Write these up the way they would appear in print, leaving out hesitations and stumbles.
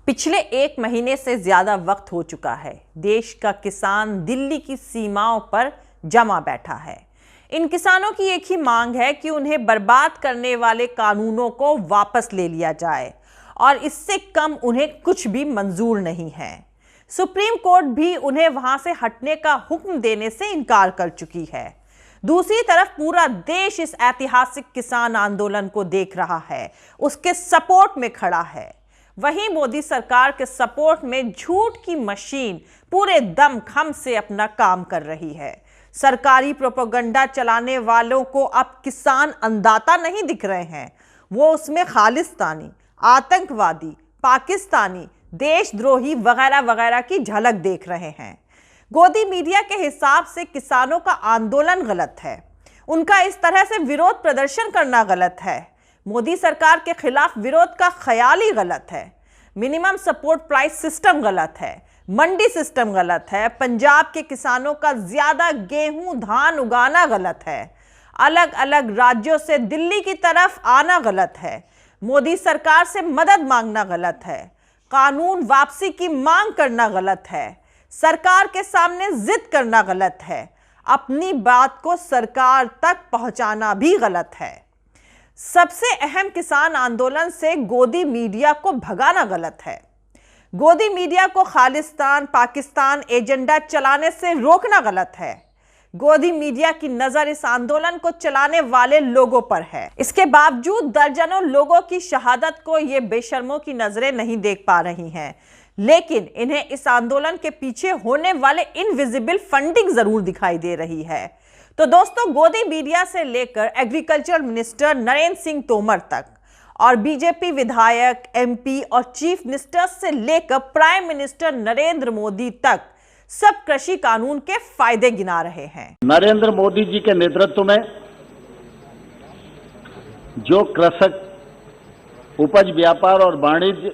पिछले एक महीने से ज्यादा वक्त हो चुका है। देश का किसान दिल्ली की सीमाओं पर जमा बैठा है। इन किसानों की एक ही मांग है कि उन्हें बर्बाद करने वाले कानूनों को वापस ले लिया जाए और इससे कम उन्हें कुछ भी मंजूर नहीं है। सुप्रीम कोर्ट भी उन्हें वहां से हटने का हुक्म देने से इनकार कर चुकी है। दूसरी तरफ पूरा देश इस ऐतिहासिक किसान आंदोलन को देख रहा है, उसके सपोर्ट में खड़ा है। वहीं मोदी सरकार के सपोर्ट में झूठ की मशीन पूरे दमखम से अपना काम कर रही है। सरकारी प्रोपेगेंडा चलाने वालों को अब किसान अन्नदाता नहीं दिख रहे हैं, वो उसमें खालिस्तानी, आतंकवादी, पाकिस्तानी, देशद्रोही वगैरह वगैरह की झलक देख रहे हैं। गोदी मीडिया के हिसाब से किसानों का आंदोलन गलत है, उनका इस तरह से विरोध प्रदर्शन करना गलत है। मोदी सरकार के खिलाफ विरोध का ख्याल ही गलत है। मिनिमम सपोर्ट प्राइस सिस्टम गलत है, मंडी सिस्टम गलत है, पंजाब के किसानों का ज्यादा गेहूं धान उगाना गलत है, अलग अलग राज्यों से दिल्ली की तरफ आना गलत है, मोदी सरकार से मदद मांगना गलत है, कानून वापसी की मांग करना गलत है, सरकार के सामने जिद करना गलत है, अपनी बात को सरकार तक पहुंचाना भी गलत है। सबसे अहम किसान आंदोलन से गोदी मीडिया को भगाना गलत है। गोदी मीडिया को खालिस्तान, पाकिस्तान एजेंडा चलाने से रोकना गलत है। गोदी मीडिया की नजर इस आंदोलन को चलाने वाले लोगों पर है। इसके बावजूद दर्जनों लोगों की शहादत को ये बेशर्मों की नजरें नहीं देख पा रही हैं, लेकिन इन्हें इस आंदोलन के पीछे होने वाले इनविजिबल फंडिंग जरूर दिखाई दे रही है। तो दोस्तों, गोदी मीडिया से लेकर एग्रीकल्चर मिनिस्टर नरेंद्र सिंह तोमर तक और बीजेपी विधायक, एमपी और चीफ मिनिस्टर से लेकर प्राइम मिनिस्टर नरेंद्र मोदी तक सब कृषि कानून के फायदे गिना रहे हैं। नरेंद्र मोदी जी के नेतृत्व में जो कृषक उपज व्यापार और वाणिज्य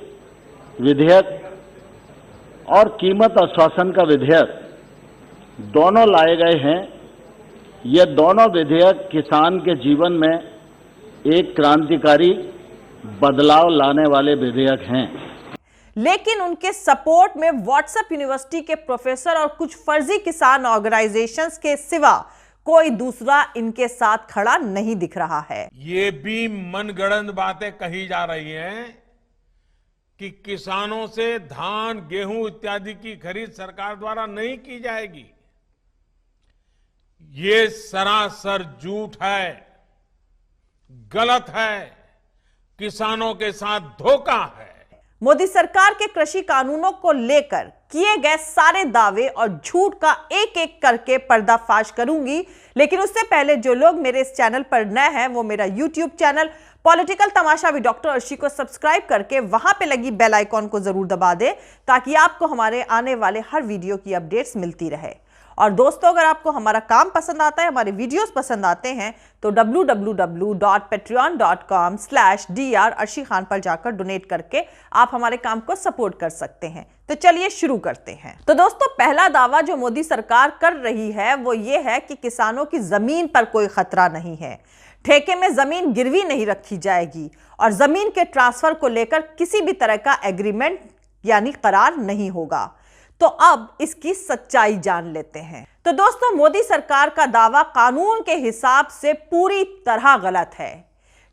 विधेयक और कीमत आश्वासन का विधेयक दोनों लाए गए हैं, ये दोनों विधेयक किसान के जीवन में एक क्रांतिकारी बदलाव लाने वाले विधेयक हैं। लेकिन उनके सपोर्ट में व्हाट्सएप यूनिवर्सिटी के प्रोफेसर और कुछ फर्जी किसान ऑर्गेनाइजेशंस के सिवा कोई दूसरा इनके साथ खड़ा नहीं दिख रहा है। ये भी मनगढ़ंत बातें कही जा रही हैं कि किसानों से धान, गेहूं इत्यादि की खरीद सरकार द्वारा नहीं की जाएगी। ये सरासर झूठ है, गलत है, किसानों के साथ धोखा है। मोदी सरकार के कृषि कानूनों को लेकर किए गए सारे दावे और झूठ का एक एक करके पर्दाफाश करूंगी, लेकिन उससे पहले जो लोग मेरे इस चैनल पर नए हैं वो मेरा YouTube channel political Tamasha with doctor Arshi को सब्सक्राइब करके वहां पे लगी बेल आइकॉन को जरूर दबा दे, ताकि आपको हमारे आने वाले हर वीडियो की अपडेट्स मिलती रहे। और दोस्तों, अगर आपको हमारा काम पसंद आता है, हमारे वीडियोस पसंद आते हैं, तो www.patreon.com/dr अर्शी खान पर जाकर डोनेट करके आप हमारे काम को सपोर्ट कर सकते हैं। तो चलिए शुरू करते हैं। तो दोस्तों, पहला दावा जो मोदी सरकार कर रही है वो ये है कि किसानों की जमीन पर कोई खतरा नहीं है, ठेके में जमीन गिरवी नहीं रखी जाएगी और जमीन के ट्रांसफर को लेकर किसी भी तरह का एग्रीमेंट यानी करार नहीं होगा। तो अब इसकी सच्चाई जान लेते हैं। तो दोस्तों, मोदी सरकार का दावा कानून के हिसाब से पूरी तरह गलत है।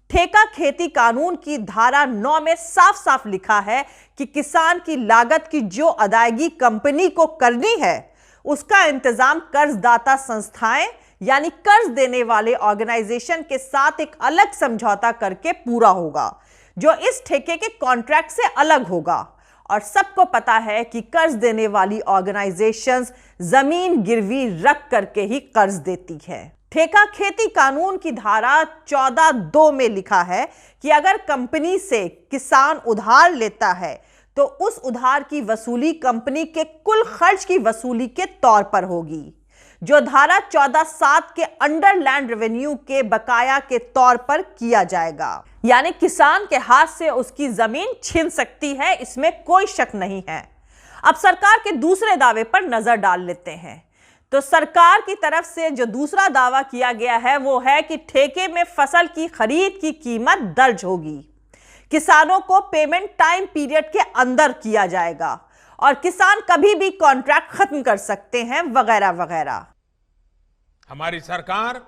ठेका खेती कानून की धारा 9 में साफ साफ लिखा है कि किसान की लागत की जो अदायगी कंपनी को करनी है उसका इंतजाम कर्जदाता संस्थाएं यानी कर्ज देने वाले ऑर्गेनाइजेशन के साथ एक अलग समझौता करके पूरा होगा, जो इस ठेके के कॉन्ट्रैक्ट से अलग होगा। और सबको पता है कि कर्ज देने वाली ऑर्गेनाइजेशंस जमीन गिरवी रख करके ही कर्ज देती है। ठेका खेती कानून की धारा 14(2) में लिखा है कि अगर कंपनी से किसान उधार लेता है तो उस उधार की वसूली कंपनी के कुल खर्च की वसूली के तौर पर होगी, जो धारा 14(7) के अंडर लैंड रेवेन्यू के बकाया के तौर पर किया जाएगा। यानी किसान के हाथ से उसकी जमीन छिन सकती है, इसमें कोई शक नहीं है। अब सरकार के दूसरे दावे पर नजर डाल लेते हैं। तो सरकार की तरफ से जो दूसरा दावा किया गया है वो है कि ठेके में फसल की खरीद की कीमत दर्ज होगी। किसानों को पेमेंट टाइम पीरियड के अंदर किया जाएगा और किसान कभी भी कॉन्ट्रैक्ट खत्म कर सकते हैं, वगैरह वगैरह। हमारी सरकार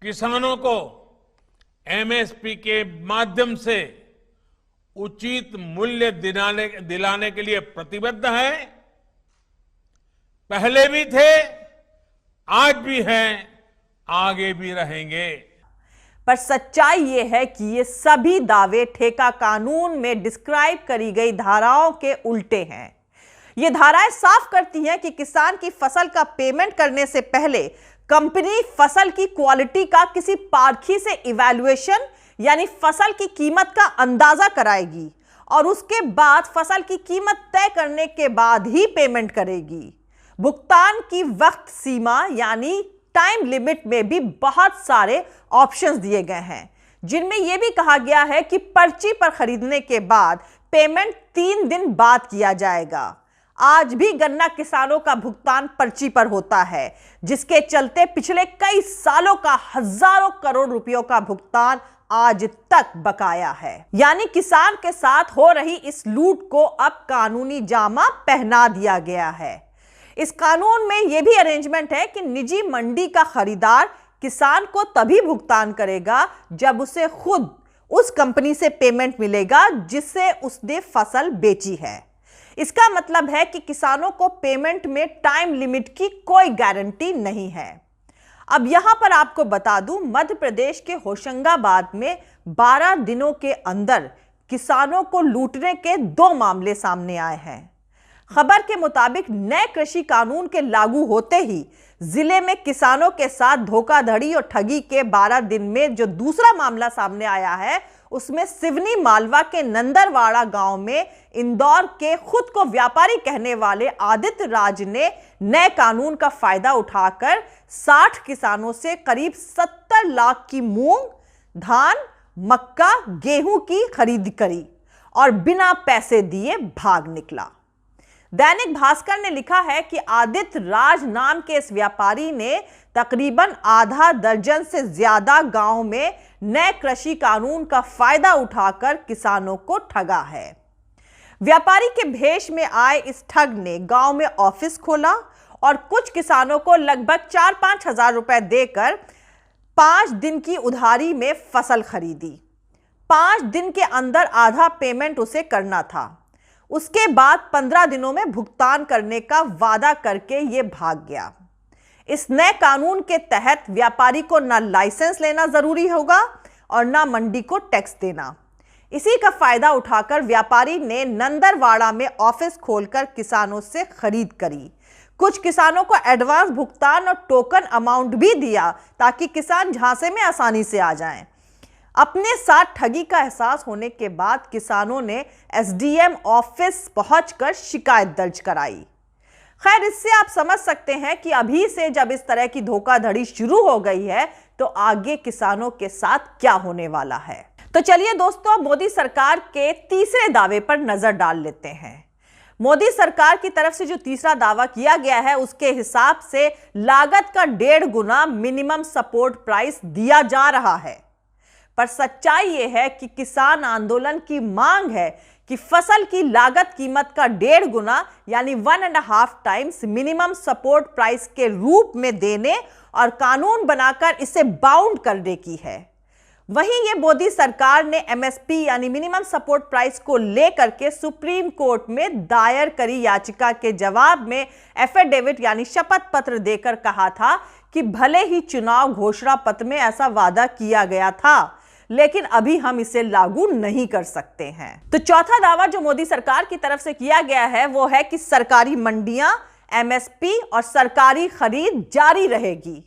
किसानों को एमएसपी के माध्यम से उचित मूल्य दिलाने के लिए प्रतिबद्ध है। पहले भी थे, आज भी हैं, आगे भी रहेंगे। पर सच्चाई यह है कि ये सभी दावे ठेका कानून में डिस्क्राइब करी गई धाराओं के उल्टे हैं। ये धाराएं साफ करती हैं कि किसान की फसल का पेमेंट करने से पहले कंपनी फसल की क्वालिटी का किसी पारखी से इवैल्यूएशन यानी फसल की कीमत का अंदाजा कराएगी और उसके बाद फसल की कीमत तय करने के बाद ही पेमेंट करेगी। भुगतान की वक्त सीमा यानी टाइम लिमिट में भी बहुत सारे ऑप्शंस दिए गए हैं, जिनमें यह भी कहा गया है कि पर्ची पर खरीदने के बाद पेमेंट 3 दिन बाद किया जाएगा। आज भी गन्ना किसानों का भुगतान पर्ची पर होता है, जिसके चलते पिछले कई सालों का हजारों करोड़ रुपयों का भुगतान आज तक बकाया है। यानी किसान के साथ हो रही इस लूट को अब कानूनी जामा पहना दिया गया है। इस कानून में यह भी अरेंजमेंट है कि निजी मंडी का खरीदार किसान को तभी भुगतान करेगा जब उसे खुद उस कंपनी से पेमेंट मिलेगा जिससे उसने फसल बेची है। इसका मतलब है कि किसानों को पेमेंट में टाइम लिमिट की कोई गारंटी नहीं है। अब यहां पर आपको बता दूं, मध्य प्रदेश के होशंगाबाद में 12 दिनों के अंदर किसानों को लूटने के 2 मामले सामने आए हैं। खबर के मुताबिक नए कृषि कानून के लागू होते ही जिले में किसानों के साथ धोखाधड़ी और ठगी के 12 दिन में जो दूसरा मामला सामने आया है, उसमें सिवनी मालवा के नंदरवाड़ा गांव में इंदौर के खुद को व्यापारी कहने वाले आदित्य राज ने नए कानून का फायदा उठाकर 60 किसानों से करीब 70 लाख की मूंग, धान, मक्का, गेहूं की खरीद करी और बिना पैसे दिए भाग निकला। दैनिक भास्कर ने लिखा है कि आदित्य राज नाम के इस व्यापारी ने तकरीबन आधा दर्जन से ज्यादा गांव में नए कृषि कानून का फायदा उठाकर किसानों को ठगा है। व्यापारी के भेष में आए इस ठग ने गांव में ऑफिस खोला और कुछ किसानों को लगभग 4-5 हजार रुपए देकर 5 दिन की उधारी में फसल खरीदी। 5 दिन के अंदर आधा पेमेंट उसे करना था। उसके बाद 15 दिनों में भुगतान करने का वादा करके यह भाग गया। इस नए कानून के तहत व्यापारी को ना लाइसेंस लेना जरूरी होगा और ना मंडी को टैक्स देना। इसी का फायदा उठाकर व्यापारी ने नंदरवाड़ा में ऑफिस खोलकर किसानों से खरीद करी। कुछ किसानों को एडवांस भुगतान और टोकन अमाउंट भी दिया ताकि किसान झांसे में आसानी से आ जाएं। अपने साथ ठगी का एहसास होने के बाद किसानों ने एसडीएम ऑफिस पहुंचकर शिकायत दर्ज कराई। खैर, इससे आप समझ सकते हैं कि अभी से जब इस तरह की धोखाधड़ी शुरू हो गई है तो आगे किसानों के साथ क्या होने वाला है। तो चलिए दोस्तों, मोदी सरकार के तीसरे दावे पर नजर डाल लेते हैं। मोदी सरकार की तरफ से जो तीसरा दावा किया गया है, उसके हिसाब से लागत का 1.5 गुना मिनिमम सपोर्ट प्राइस दिया जा रहा है। पर सच्चाई यह है कि किसान आंदोलन की मांग है कि फसल की लागत कीमत का 1.5 गुना यानी 1.5 टाइम्स मिनिमम सपोर्ट प्राइस के रूप में देने और कानून बनाकर इसे बाउंड करने की है। वहीं ये मोदी सरकार ने एमएसपी यानी मिनिमम सपोर्ट प्राइस को लेकर के सुप्रीम कोर्ट में दायर करी याचिका के जवाब में एफिडेविट यानी शपथ पत्र देकर कहा था कि भले ही चुनाव घोषणा पत्र में ऐसा वादा किया गया था, लेकिन अभी हम इसे लागू नहीं कर सकते हैं। तो चौथा दावा जो मोदी सरकार की तरफ से किया गया है वो है कि सरकारी मंडियां, एमएसपी और सरकारी खरीद जारी रहेगी।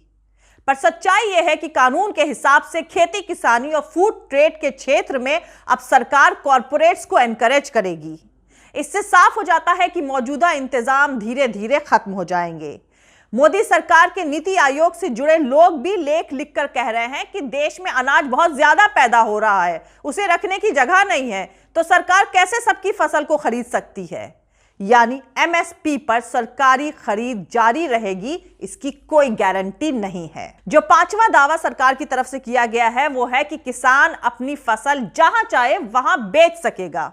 पर सच्चाई यह है कि कानून के हिसाब से खेती किसानी और फूड ट्रेड के क्षेत्र में अब सरकार कॉरपोरेट्स को एनकरेज करेगी। इससे साफ हो जाता है कि मौजूदा इंतजाम धीरे धीरे खत्म हो जाएंगे। मोदी सरकार के नीति आयोग से जुड़े लोग भी लेख लिखकर कह रहे हैं कि देश में अनाज बहुत ज्यादा पैदा हो रहा है, उसे रखने की जगह नहीं है, तो सरकार कैसे सबकी फसल को खरीद सकती है। यानी एमएसपी पर सरकारी खरीद जारी रहेगी, इसकी कोई गारंटी नहीं है। जो पांचवा दावा सरकार की तरफ से किया गया है वो है कि किसान अपनी फसल जहां चाहे वहां बेच सकेगा।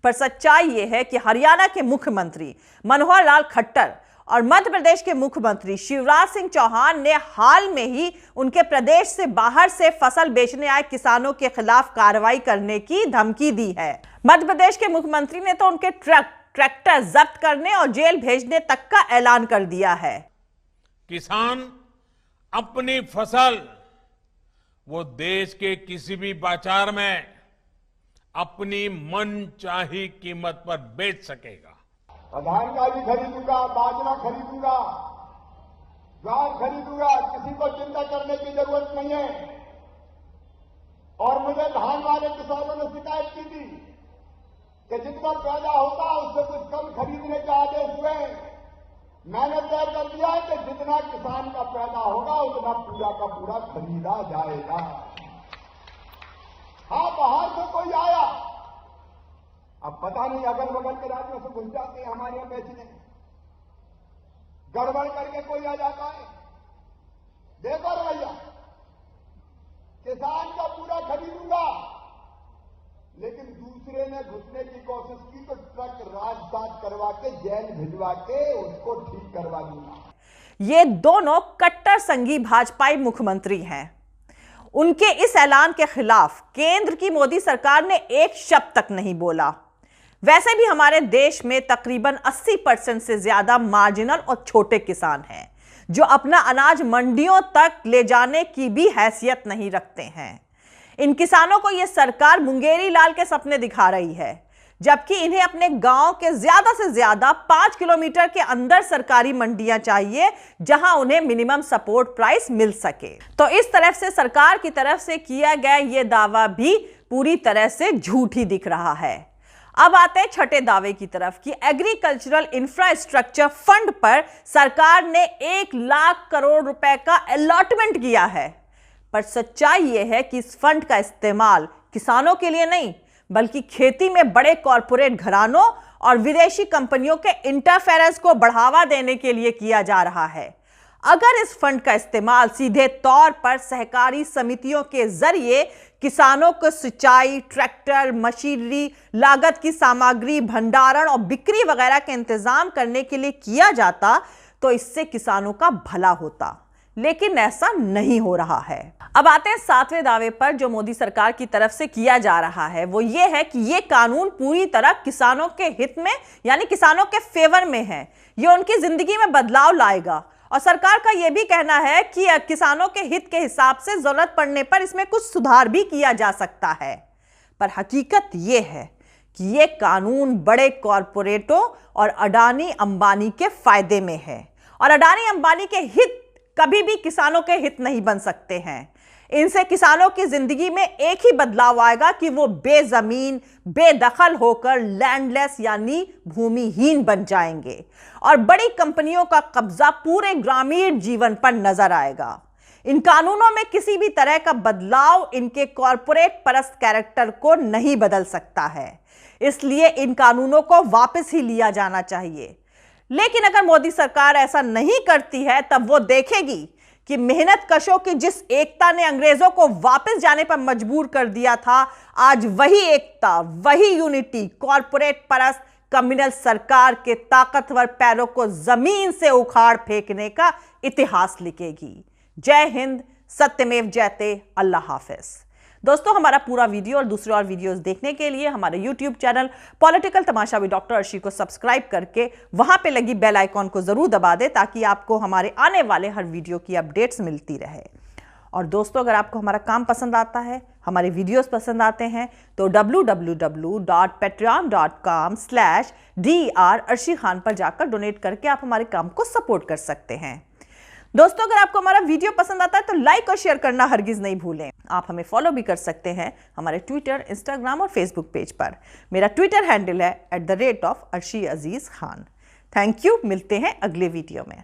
पर सच्चाई यह है कि हरियाणा के मुख्यमंत्री मनोहर लाल खट्टर और मध्य प्रदेश के मुख्यमंत्री शिवराज सिंह चौहान ने हाल में ही उनके प्रदेश से बाहर से फसल बेचने आए किसानों के खिलाफ कार्रवाई करने की धमकी दी है। मध्य प्रदेश के मुख्यमंत्री ने तो उनके ट्रैक्टर जब्त करने और जेल भेजने तक का ऐलान कर दिया है। किसान अपनी फसल वो देश के किसी भी बाजार में अपनी मनचाही कीमत पर बेच सकेगा। धान का भी खरीदूंगा, बाजरा खरीदूंगा, ज्वार खरीदूंगा, किसी को चिंता करने की जरूरत नहीं है। और मुझे धान वाले किसानों ने शिकायत की थी कि जितना पैदा होता उससे कुछ कम खरीदने के आदेश हुए। मैंने तय कर दिया है कि जितना किसान का पैदा होगा उतना पूरा का पूरा खरीदा जाएगा। हाँ, बाहर से कोई आया, अब पता नहीं अगल बगल के राज्यों से घुस जाते हैं हमारे यहां बेचने, गड़बड़ करके कोई आ जाता है। देखो भैया, किसान का पूरा खरीदूंगा, लेकिन दूसरे ने घुसने की कोशिश की तो ट्रक राजसात करवा के जेल भिजवा के उसको ठीक करवा दूंगा। ये दोनों कट्टर संघी भाजपाई मुख्यमंत्री हैं। उनके इस ऐलान के खिलाफ केंद्र की मोदी सरकार ने एक शब्द तक नहीं बोला। वैसे भी हमारे देश में तकरीबन 80% से ज्यादा मार्जिनल और छोटे किसान हैं जो अपना अनाज मंडियों तक ले जाने की भी हैसियत नहीं रखते हैं। इन किसानों को यह सरकार मुंगेरी लाल के सपने दिखा रही है, जबकि इन्हें अपने गांव के ज्यादा से ज्यादा 5 किलोमीटर के अंदर सरकारी मंडियां चाहिए जहां उन्हें मिनिमम सपोर्ट प्राइस मिल सके। तो इस तरफ से सरकार की तरफ से किया गया यह दावा भी पूरी तरह से झूठ ही दिख रहा है। अब आते हैं छठे दावे की तरफ कि एग्रीकल्चरल इंफ्रास्ट्रक्चर फंड पर सरकार ने 1 लाख करोड़ रुपए का अलॉटमेंट किया है। पर सच्चाई यह है कि इस फंड का इस्तेमाल किसानों के लिए नहीं, बल्कि खेती में बड़े कॉरपोरेट घरानों और विदेशी कंपनियों के इंटरफेरेंस को बढ़ावा देने के लिए किया जा रहा है। अगर इस फंड का इस्तेमाल सीधे तौर पर सहकारी समितियों के जरिए किसानों को सिंचाई, ट्रैक्टर, मशीनरी, लागत की सामग्री, भंडारण और बिक्री वगैरह के इंतजाम करने के लिए किया जाता तो इससे किसानों का भला होता, लेकिन ऐसा नहीं हो रहा है। अब आते हैं 7वें दावे पर जो मोदी सरकार की तरफ से किया जा रहा है। वो ये है कि ये कानून पूरी तरह किसानों के हित में यानी किसानों के फेवर में है। ये उनकी जिंदगी में बदलाव लाएगा और सरकार का यह भी कहना है कि किसानों के हित के हिसाब से जरूरत पड़ने पर इसमें कुछ सुधार भी किया जा सकता है। पर हकीकत यह है कि यह कानून बड़े कॉरपोरेटों और अडानी अंबानी के फायदे में है और अडानी अंबानी के हित कभी भी किसानों के हित नहीं बन सकते हैं। इनसे किसानों की जिंदगी में एक ही बदलाव आएगा कि वो बेजमीन, बेदखल होकर लैंडलेस यानी भूमिहीन बन जाएंगे और बड़ी कंपनियों का कब्जा पूरे ग्रामीण जीवन पर नजर आएगा। इन कानूनों में किसी भी तरह का बदलाव इनके कॉरपोरेट परस्त कैरेक्टर को नहीं बदल सकता है, इसलिए इन कानूनों को वापस ही लिया जाना चाहिए। लेकिन अगर मोदी सरकार ऐसा नहीं करती है तब वो देखेगी कि मेहनत कशों की जिस एकता ने अंग्रेजों को वापस जाने पर मजबूर कर दिया था, आज वही एकता, वही यूनिटी कॉरपोरेट परस्त कम्युनल सरकार के ताकतवर पैरों को जमीन से उखाड़ फेंकने का इतिहास लिखेगी। जय हिंद, सत्यमेव जयते, अल्लाह हाफिज। दोस्तों, हमारा पूरा वीडियो और दूसरे और वीडियोस देखने के लिए हमारे YouTube channel political Tamasha with doctor Arshi को सब्सक्राइब करके वहां पे लगी बेल आइकॉन को जरूर दबा दें ताकि आपको हमारे आने वाले हर वीडियो की अपडेट्स मिलती रहे। और दोस्तों, अगर आपको हमारा काम पसंद आता है, हमारे वीडियोस पसंद आते हैं तो www.patreon.com/dr अर्शी खान पर जाकर डोनेट करके आप हमारे काम को सपोर्ट कर सकते हैं। दोस्तों, अगर आपको हमारा वीडियो पसंद आता है तो लाइक और शेयर करना हरगिज नहीं भूलें। आप हमें फॉलो भी कर सकते हैं हमारे ट्विटर, इंस्टाग्राम और फेसबुक पेज पर। मेरा ट्विटर हैंडल है @arshi Aziz Khan। Thank you, मिलते हैं अगले वीडियो में।